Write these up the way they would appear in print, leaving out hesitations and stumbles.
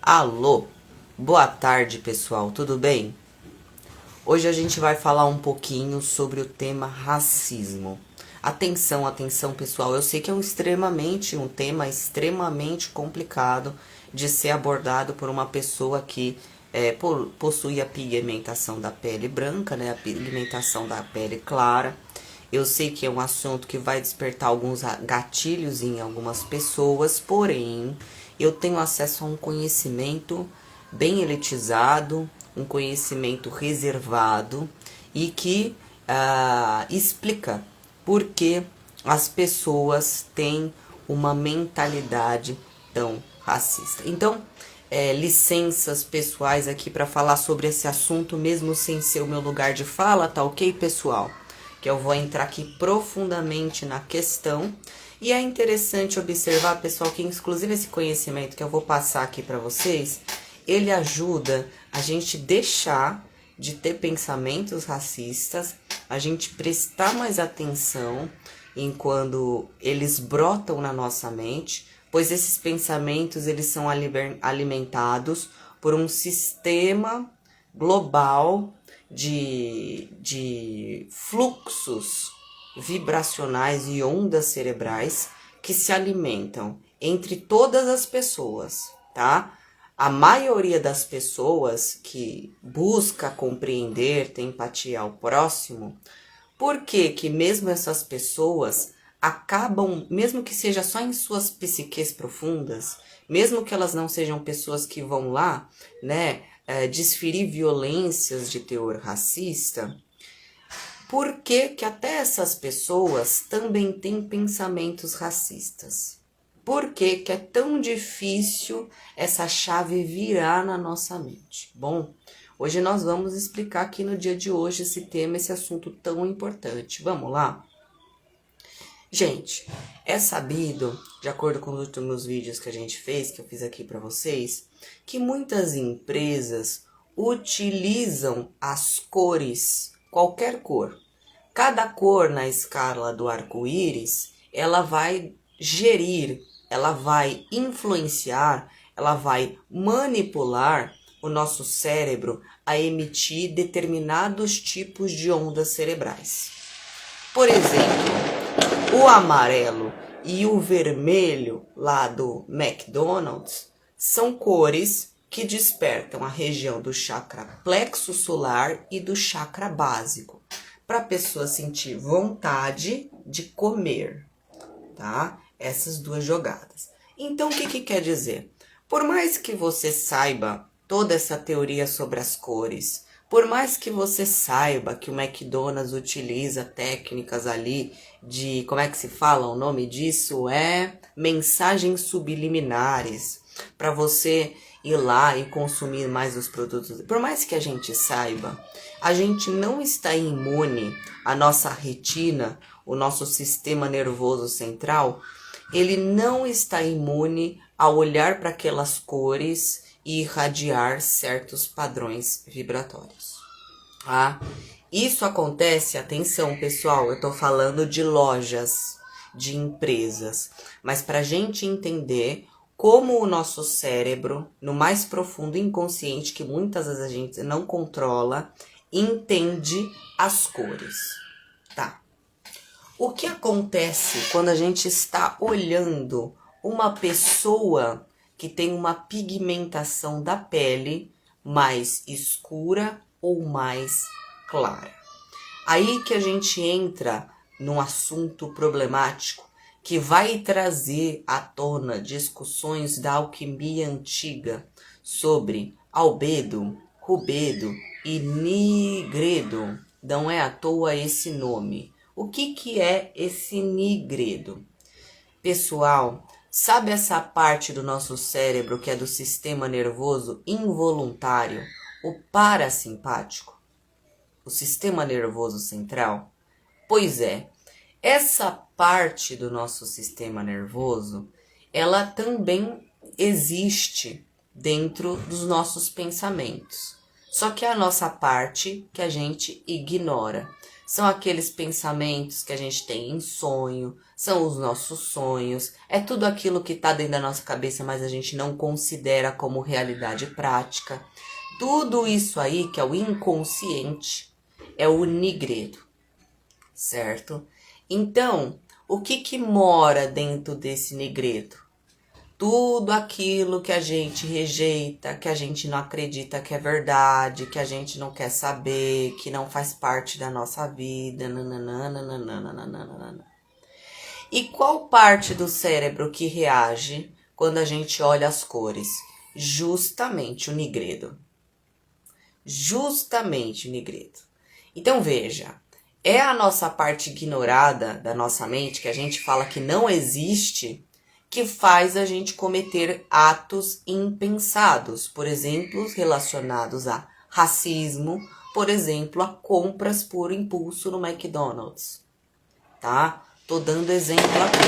Alô, boa tarde pessoal, tudo bem? Hoje a gente vai falar um pouquinho sobre o tema racismo. Atenção, atenção pessoal, eu sei que é um tema extremamente complicado de ser abordado por uma pessoa que possui a pigmentação da pele branca, né? A pigmentação da pele clara. Eu sei que é um assunto que vai despertar alguns gatilhos em algumas pessoas, porém, eu tenho acesso a um conhecimento bem elitizado, um conhecimento reservado e que explica por que as pessoas têm uma mentalidade tão racista. Então, licenças pessoais aqui para falar sobre esse assunto, mesmo sem ser o meu lugar de fala, tá ok, pessoal? Que eu vou entrar aqui profundamente na questão. E é interessante observar, pessoal, que inclusive esse conhecimento que eu vou passar aqui para vocês, ele ajuda a gente deixar de ter pensamentos racistas, a gente prestar mais atenção em quando eles brotam na nossa mente, pois esses pensamentos eles são alimentados por um sistema global de fluxos vibracionais e ondas cerebrais que se alimentam entre todas as pessoas, tá? A maioria das pessoas que busca compreender, ter empatia ao próximo, por que mesmo essas pessoas acabam, mesmo que seja só em suas psiques profundas, mesmo que elas não sejam pessoas que vão lá, né, desferir violências de teor racista, por que até essas pessoas também têm pensamentos racistas? Por que é tão difícil essa chave virar na nossa mente? Bom, hoje nós vamos explicar aqui no dia de hoje esse tema, esse assunto tão importante. Vamos lá? Gente, é sabido, de acordo com os últimos vídeos que a gente fez, que eu fiz aqui para vocês, que muitas empresas utilizam as cores, qualquer cor. Cada cor na escala do arco-íris, ela vai gerir, ela vai influenciar, ela vai manipular o nosso cérebro a emitir determinados tipos de ondas cerebrais. Por exemplo, o amarelo e o vermelho lá do McDonald's são cores que despertam a região do chakra plexo solar e do chakra básico, para a pessoa sentir vontade de comer, tá? Essas duas jogadas. Então, o que quer dizer? Por mais que você saiba toda essa teoria sobre as cores, por mais que você saiba que o McDonald's utiliza técnicas ali de, como é que se fala? O nome disso é mensagens subliminares, para você ir lá e consumir mais os produtos. Por mais que a gente saiba, a gente não está imune, a nossa retina, o nosso sistema nervoso central, ele não está imune a olhar para aquelas cores e irradiar certos padrões vibratórios. Tá? Isso acontece, atenção pessoal, eu estou falando de lojas, de empresas, mas para a gente entender como o nosso cérebro, no mais profundo inconsciente, que muitas vezes a gente não controla, entende as cores, tá? O que acontece quando a gente está olhando uma pessoa que tem uma pigmentação da pele mais escura ou mais clara? Aí que a gente entra num assunto problemático que vai trazer à tona discussões da alquimia antiga sobre albedo, rubedo e nigredo. Não é à toa esse nome. O que é esse nigredo? Pessoal, sabe essa parte do nosso cérebro que é do sistema nervoso involuntário, o parasimpático? O sistema nervoso central? Pois é, essa parte do nosso sistema nervoso, ela também existe dentro dos nossos pensamentos. Só que é a nossa parte que a gente ignora. são aqueles pensamentos que a gente tem em sonho, são os nossos sonhos, é tudo aquilo que está dentro da nossa cabeça, mas a gente não considera como realidade prática. Tudo isso aí, que é o inconsciente, é o nigredo, certo? Então, o que mora dentro desse nigredo? Tudo aquilo que a gente rejeita, que a gente não acredita que é verdade, que a gente não quer saber, que não faz parte da nossa vida. Nananana. E qual parte do cérebro que reage quando a gente olha as cores? Justamente o nigredo. Justamente o nigredo. Então veja, é a nossa parte ignorada da nossa mente, que a gente fala que não existe, que faz a gente cometer atos impensados, por exemplo, relacionados a racismo, por exemplo, a compras por impulso no McDonald's, tá? Tô dando exemplo aqui.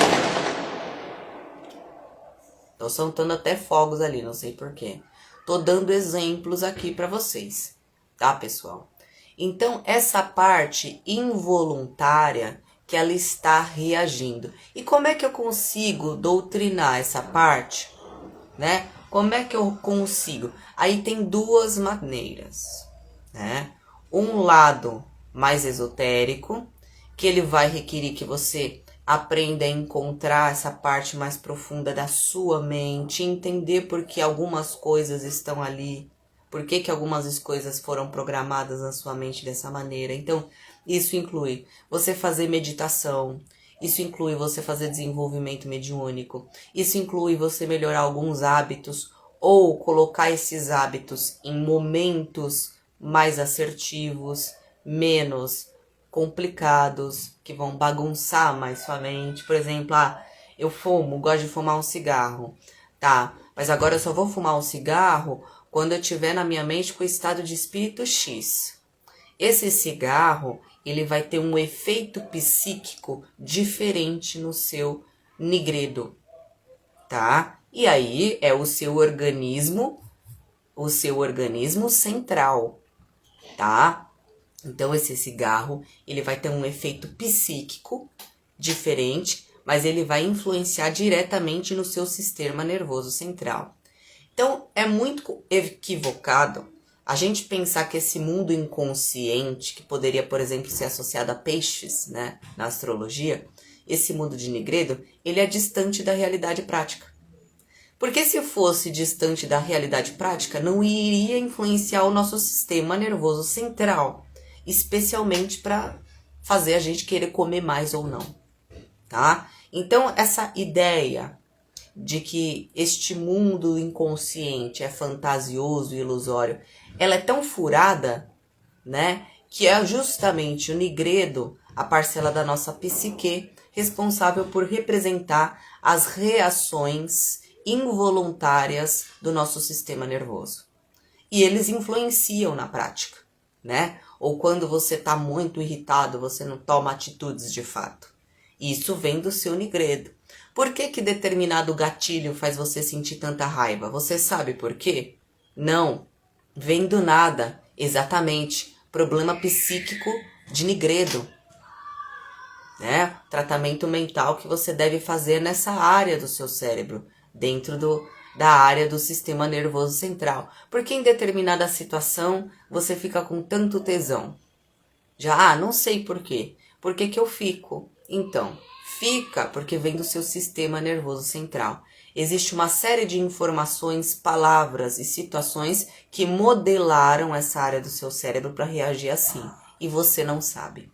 Tô soltando até fogos ali, não sei porquê. Tô dando exemplos aqui para vocês, tá, pessoal? Então, essa parte involuntária que ela está reagindo. E como é que eu consigo doutrinar essa parte, né? Como é que eu consigo? Aí tem duas maneiras, né? Um lado mais esotérico, que ele vai requerer que você aprenda a encontrar essa parte mais profunda da sua mente, entender por que algumas coisas estão ali, por que algumas coisas foram programadas na sua mente dessa maneira. Então, isso inclui você fazer meditação, isso inclui você fazer desenvolvimento mediúnico, isso inclui você melhorar alguns hábitos ou colocar esses hábitos em momentos mais assertivos, menos complicados, que vão bagunçar mais sua mente. Por exemplo, eu fumo, gosto de fumar um cigarro, tá? Mas agora eu só vou fumar um cigarro quando eu estiver na minha mente com o estado de espírito X. Esse cigarro, ele vai ter um efeito psíquico diferente no seu nigredo, tá? E aí é o seu organismo central, tá? Então esse cigarro, ele vai ter um efeito psíquico diferente, mas ele vai influenciar diretamente no seu sistema nervoso central. Então é muito equivocado a gente pensar que esse mundo inconsciente, que poderia, por exemplo, ser associado a peixes, né, na astrologia, esse mundo de nigredo, ele é distante da realidade prática. Porque se fosse distante da realidade prática, não iria influenciar o nosso sistema nervoso central, especialmente para fazer a gente querer comer mais ou não, tá? Então, essa ideia de que este mundo inconsciente é fantasioso e ilusório, ela é tão furada, né, que é justamente o nigredo, a parcela da nossa psique, responsável por representar as reações involuntárias do nosso sistema nervoso. E eles influenciam na prática, né? Ou quando você está muito irritado, você não toma atitudes de fato. Isso vem do seu nigredo. Por que determinado gatilho faz você sentir tanta raiva? Você sabe por quê? Não. Vem do nada. Exatamente. Problema psíquico de nigredo. Né? Tratamento mental que você deve fazer nessa área do seu cérebro. Dentro da área do sistema nervoso central. Porque em determinada situação você fica com tanto tesão? Já, não sei por quê. Por que eu fico? Então, fica porque vem do seu sistema nervoso central. Existe uma série de informações, palavras e situações que modelaram essa área do seu cérebro para reagir assim. E você não sabe.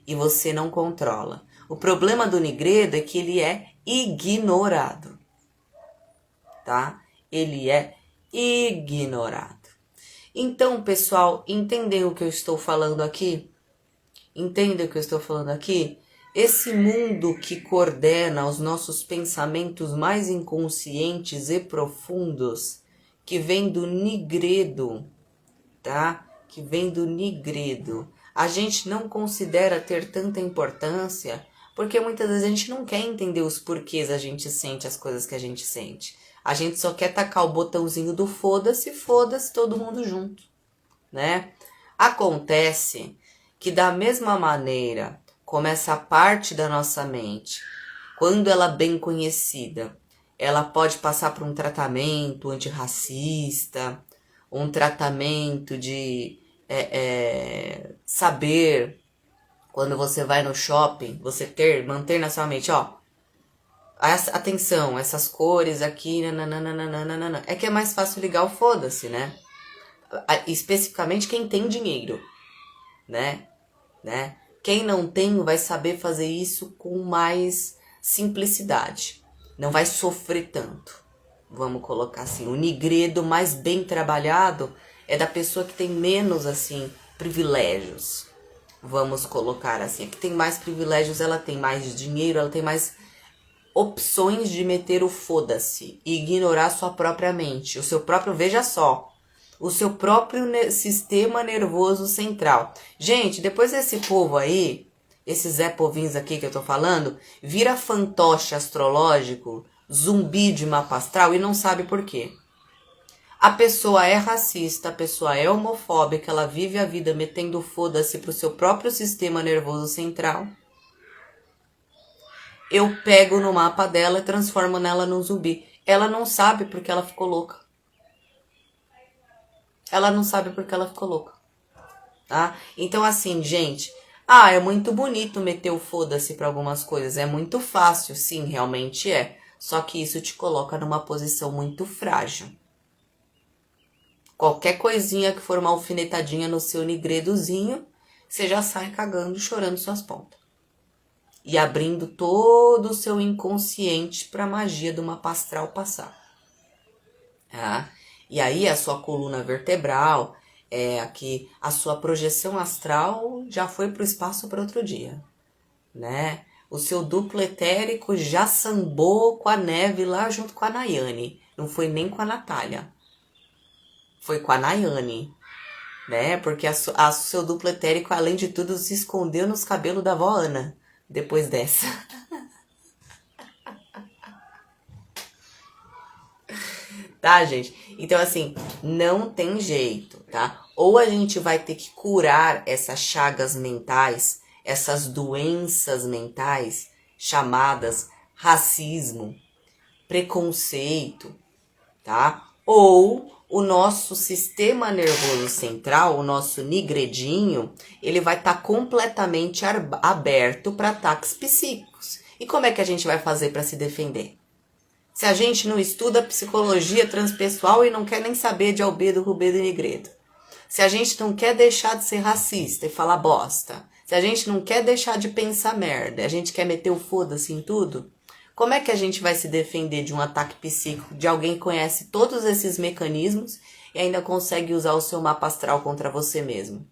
E você não controla. O problema do nigredo é que ele é ignorado. Tá? Ele é ignorado. Então, pessoal, entendem o que eu estou falando aqui? Entendem o que eu estou falando aqui? Esse mundo que coordena os nossos pensamentos mais inconscientes e profundos, que vem do nigredo, tá? Que vem do nigredo. A gente não considera ter tanta importância, porque muitas vezes a gente não quer entender os porquês a gente sente as coisas que a gente sente. A gente só quer tacar o botãozinho do foda-se todo mundo junto, né? Acontece que da mesma maneira como essa parte da nossa mente, quando ela é bem conhecida, ela pode passar por um tratamento antirracista, um tratamento de saber, quando você vai no shopping, você manter na sua mente, ó, atenção, essas cores aqui, nananana. É que é mais fácil ligar o foda-se, né? Especificamente quem tem dinheiro, né? Quem não tem vai saber fazer isso com mais simplicidade. Não vai sofrer tanto. Vamos colocar assim, o nigredo mais bem trabalhado é da pessoa que tem menos, assim, privilégios. Vamos colocar assim, a que tem mais privilégios, ela tem mais dinheiro, ela tem mais opções de meter o foda-se e ignorar sua própria mente, o seu próprio, veja só, o seu próprio sistema nervoso central. Gente, depois desse povo aí, esses Zé Povinhos aqui que eu tô falando, vira fantoche astrológico, zumbi de mapa astral e não sabe por quê. A pessoa é racista, a pessoa é homofóbica, ela vive a vida metendo foda-se pro seu próprio sistema nervoso central. Eu pego no mapa dela e transformo nela num zumbi. Ela não sabe porque ela ficou louca. Ela não sabe porque ela ficou louca. Tá? Então assim, gente, é muito bonito meter o foda-se pra algumas coisas. É muito fácil, sim, realmente é. Só que isso te coloca numa posição muito frágil. Qualquer coisinha que for uma alfinetadinha no seu nigredozinho, você já sai cagando e chorando suas pontas. E abrindo todo o seu inconsciente para a magia do mapa astral passar. Tá? E aí a sua coluna vertebral, aqui, a sua projeção astral já foi para o espaço para outro dia. Né? O seu duplo etérico já sambou com a neve lá junto com a Nayane. Não foi nem com a Natália. Foi com a Nayane. Né? Porque o seu duplo etérico, além de tudo, se escondeu nos cabelos da avó Ana. Depois dessa. Tá, gente? Então, assim, não tem jeito, tá? Ou a gente vai ter que curar essas chagas mentais, essas doenças mentais chamadas racismo, preconceito, tá? Ou o nosso sistema nervoso central, o nosso nigredinho, ele vai estar completamente aberto para ataques psíquicos. E como é que a gente vai fazer para se defender? Se a gente não estuda psicologia transpessoal e não quer nem saber de albedo, rubedo e nigredo. Se a gente não quer deixar de ser racista e falar bosta. Se a gente não quer deixar de pensar merda, a gente quer meter o foda-se em tudo. Como é que a gente vai se defender de um ataque psíquico de alguém que conhece todos esses mecanismos e ainda consegue usar o seu mapa astral contra você mesmo?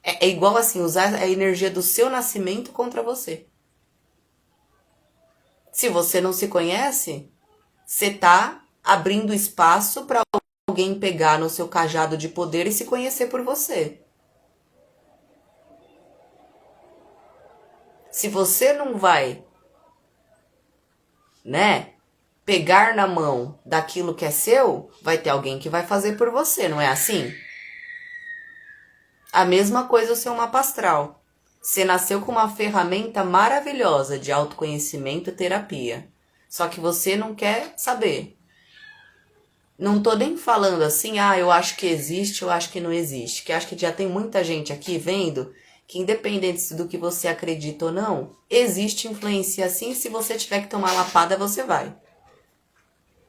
É igual assim, usar a energia do seu nascimento contra você. Se você não se conhece, você tá abrindo espaço para alguém pegar no seu cajado de poder e se conhecer por você. Se você não vai, né, pegar na mão daquilo que é seu, vai ter alguém que vai fazer por você, não é assim? A mesma coisa o seu mapa astral. Você nasceu com uma ferramenta maravilhosa de autoconhecimento e terapia. Só que você não quer saber. Não tô nem falando assim, eu acho que existe, eu acho que não existe. Que acho que já tem muita gente aqui vendo que independente do que você acredita ou não, existe influência assim, se você tiver que tomar lapada, você vai.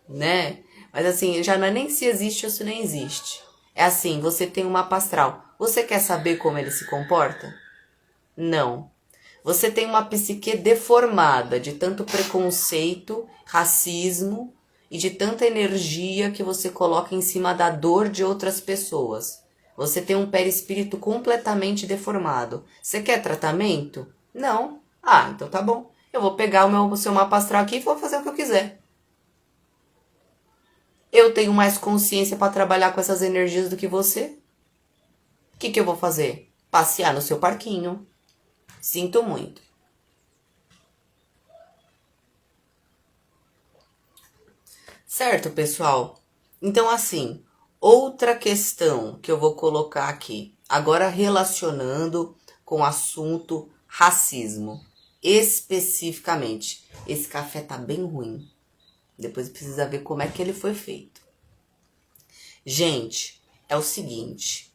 Né? Mas assim, já não é nem se existe ou se não existe. É assim, você tem um mapa astral. Você quer saber como ele se comporta? Não. Você tem uma psique deformada de tanto preconceito, racismo e de tanta energia que você coloca em cima da dor de outras pessoas. Você tem um perispírito completamente deformado. Você quer tratamento? Não. Então tá bom. Eu vou pegar o seu mapa astral aqui e vou fazer o que eu quiser. Eu tenho mais consciência para trabalhar com essas energias do que você. O que eu vou fazer? Passear no seu parquinho. Sinto muito. Certo, pessoal? Então, assim, outra questão que eu vou colocar aqui, agora relacionando com o assunto racismo. Especificamente. Esse café tá bem ruim. Depois precisa ver como é que ele foi feito. Gente, é o seguinte.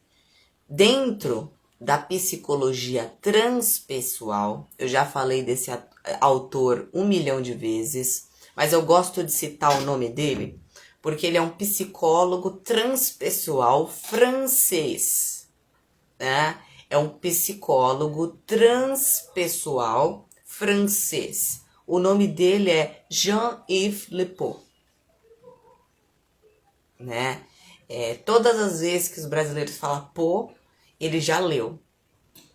Dentro da psicologia transpessoal, eu já falei desse autor 1 milhão de vezes, mas eu gosto de citar o nome dele, porque ele é um psicólogo transpessoal francês, né? É um psicólogo transpessoal francês. O nome dele é Jean-Yves Le Pau, né? Todas as vezes que os brasileiros falam Pau, ele já leu,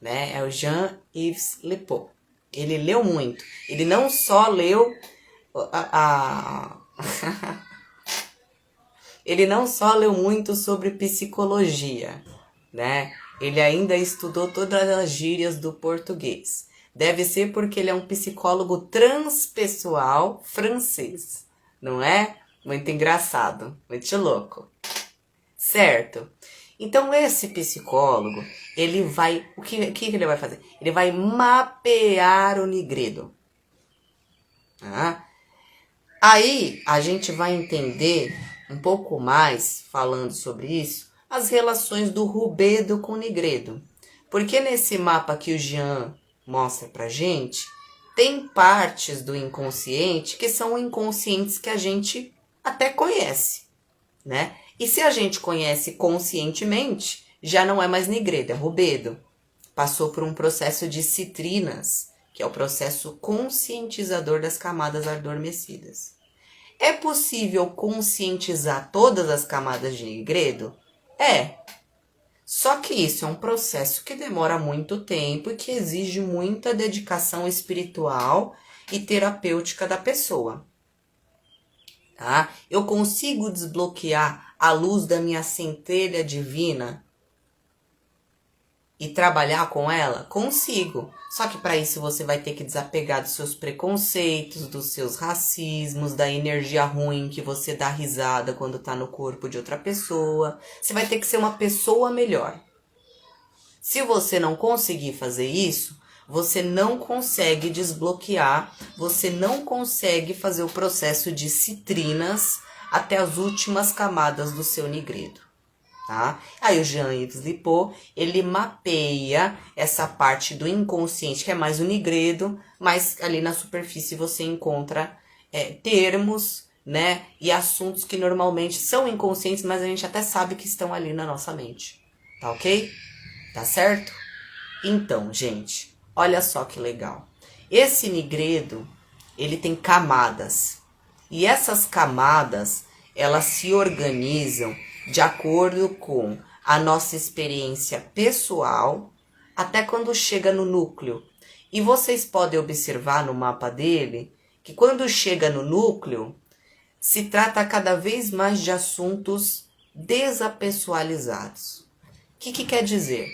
né? É o Jean-Yves Le Pau. Ele leu muito. Ele não só leu ele não só leu muito sobre psicologia, né? Ele ainda estudou todas as gírias do português. Deve ser porque ele é um psicólogo transpessoal francês, não é? Muito engraçado, muito louco. Certo? Então esse psicólogo, ele vai... O que ele vai fazer? Ele vai mapear o Nigredo. Tá? Aí a gente vai entender um pouco mais, falando sobre isso, as relações do rubedo com o Nigredo. Porque nesse mapa que o Jean mostra pra gente, tem partes do inconsciente que são inconscientes que a gente até conhece, né? E se a gente conhece conscientemente, já não é mais Nigredo, é rubedo. Passou por um processo de citrinas, que é o processo conscientizador das camadas adormecidas. É possível conscientizar todas as camadas de Nigredo? É. Só que isso é um processo que demora muito tempo e que exige muita dedicação espiritual e terapêutica da pessoa. Tá? Eu consigo desbloquear a luz da minha centelha divina e trabalhar com ela? Consigo. Só que para isso você vai ter que desapegar dos seus preconceitos, dos seus racismos, da energia ruim que você dá risada quando tá no corpo de outra pessoa. Você vai ter que ser uma pessoa melhor. Se você não conseguir fazer isso, você não consegue desbloquear, você não consegue fazer o processo de citrinas até as últimas camadas do seu Nigredo. Tá? Aí o Jean-Yves Le Pau, ele mapeia essa parte do inconsciente, que é mais o Nigredo, mas ali na superfície você encontra termos, né, e assuntos que normalmente são inconscientes, mas a gente até sabe que estão ali na nossa mente. Tá ok? Tá certo? Então, gente, olha só que legal. Esse Nigredo, ele tem camadas. E essas camadas, elas se organizam de acordo com a nossa experiência pessoal, até quando chega no núcleo. E vocês podem observar no mapa dele, que quando chega no núcleo, se trata cada vez mais de assuntos desapessoalizados. O que quer dizer?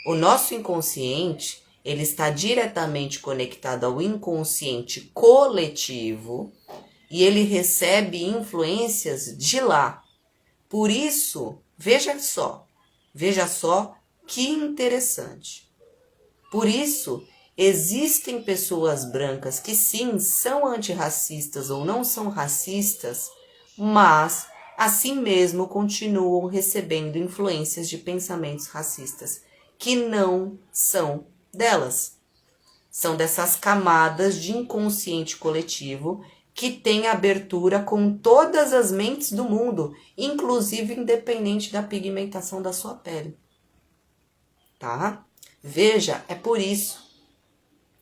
O nosso inconsciente, ele está diretamente conectado ao inconsciente coletivo e ele recebe influências de lá. Por isso, veja só que interessante. Por isso, existem pessoas brancas que sim, são antirracistas ou não são racistas, mas assim mesmo continuam recebendo influências de pensamentos racistas que não são delas. São dessas camadas de inconsciente coletivo que tem abertura com todas as mentes do mundo, inclusive independente da pigmentação da sua pele. Tá? Veja, é por isso.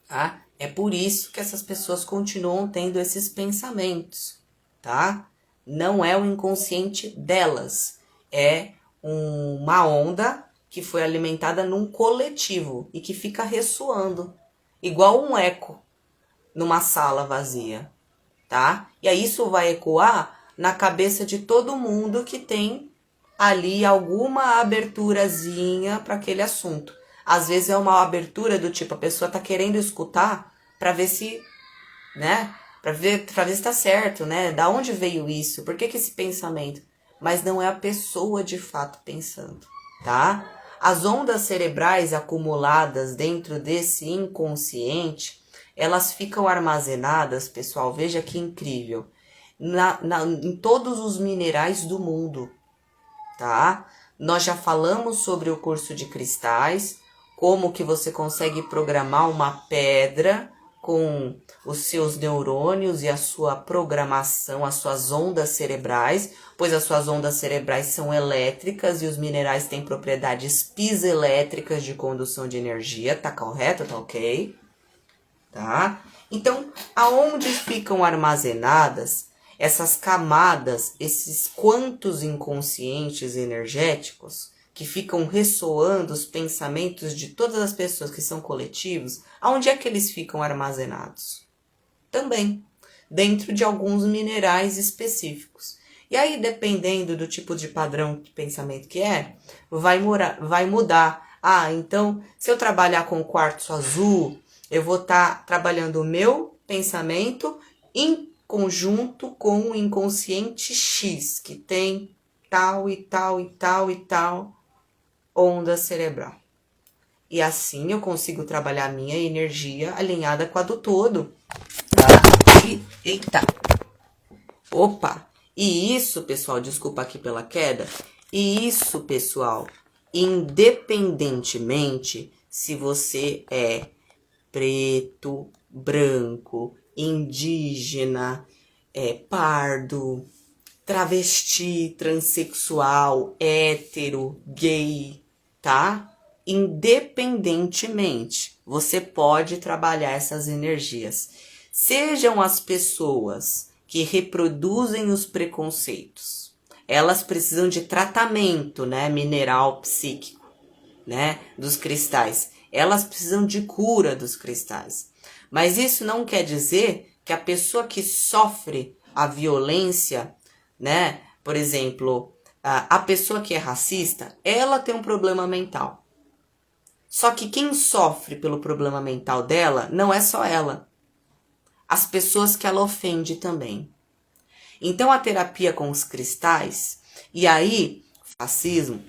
Tá? É por isso que essas pessoas continuam tendo esses pensamentos. Tá? Não é o inconsciente delas. É uma onda que foi alimentada num coletivo e que fica ressoando, igual um eco numa sala vazia, tá? E aí isso vai ecoar na cabeça de todo mundo que tem ali alguma aberturazinha para aquele assunto. Às vezes é uma abertura do tipo, a pessoa tá querendo escutar para ver se, né? Para ver se tá certo, né? Da onde veio isso? Por que esse pensamento? Mas não é a pessoa de fato pensando, tá? As ondas cerebrais acumuladas dentro desse inconsciente, elas ficam armazenadas, pessoal, veja que incrível, em todos os minerais do mundo, tá? Nós já falamos sobre o curso de cristais, como que você consegue programar uma pedra com os seus neurônios e a sua programação, as suas ondas cerebrais, pois as suas ondas cerebrais são elétricas e os minerais têm propriedades piezoelétricas de condução de energia, tá correto? Tá ok? Tá? Então, aonde ficam armazenadas essas camadas, esses quantos inconscientes energéticos que ficam ressoando os pensamentos de todas as pessoas que são coletivos, aonde é que eles ficam armazenados? Também dentro de alguns minerais específicos. E aí, dependendo do tipo de padrão de pensamento que é, vai mudar. Ah, então, se eu trabalhar com quartzo azul, eu vou estar trabalhando o meu pensamento em conjunto com o inconsciente X, que tem tal e tal e tal e tal onda cerebral. E assim eu consigo trabalhar a minha energia alinhada com a do todo. Tá? Eita! Opa! E isso, pessoal, desculpa aqui pela queda. E isso, pessoal, independentemente se você é preto, branco, indígena, pardo, travesti, transexual, hétero, gay, tá? Independentemente, você pode trabalhar essas energias. Sejam as pessoas que reproduzem os preconceitos. Elas precisam de tratamento, né, mineral psíquico, né, dos cristais. Elas precisam de cura dos cristais. Mas isso não quer dizer que a pessoa que sofre a violência, né, por exemplo, a pessoa que é racista, ela tem um problema mental. Só que quem sofre pelo problema mental dela não é só ela. As pessoas que ela ofende também. Então a terapia com os cristais, e aí, fascismo,